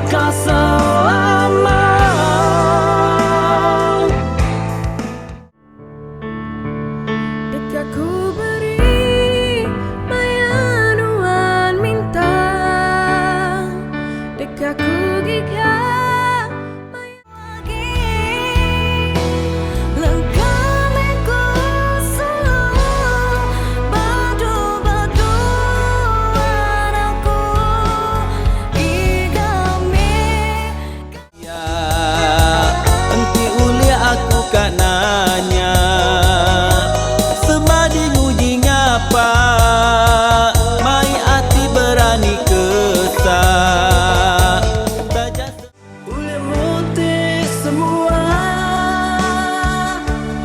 kekal selama. Dekat ku beri bayanuan minta, dekat ku giga lagi lengkap ku selalu badu-badu anakku igami. Ya, enti ulia aku kak nanya semadi nguji ngapa mai hati berani kesah ulia muti semua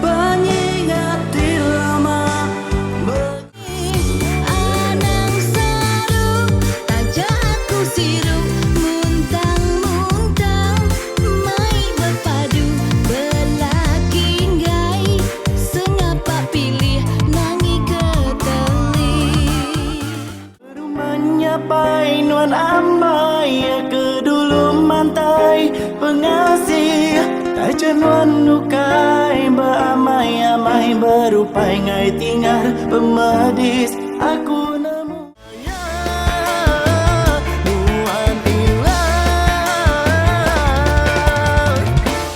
penyingati lama. Anang saru tajak aku siru muntang-muntang mai berpadu belaki gai sengapa pilih nangi keteli. Menyapai nuan amai ke dulu mantai pengasih taja nuan nukai beramai-amai berupai ngai tinggal pemedis aku nemu ya nuan hilang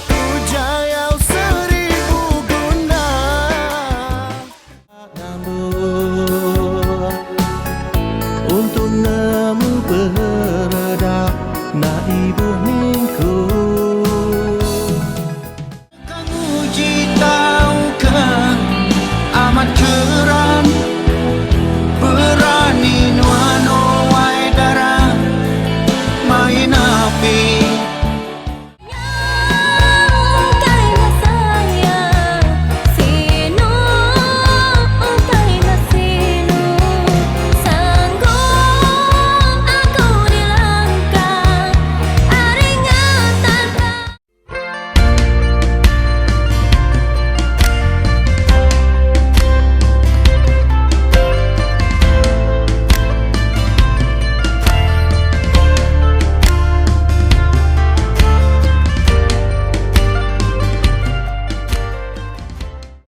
ku jayau 1000 guna untuk nemu beredar na ibu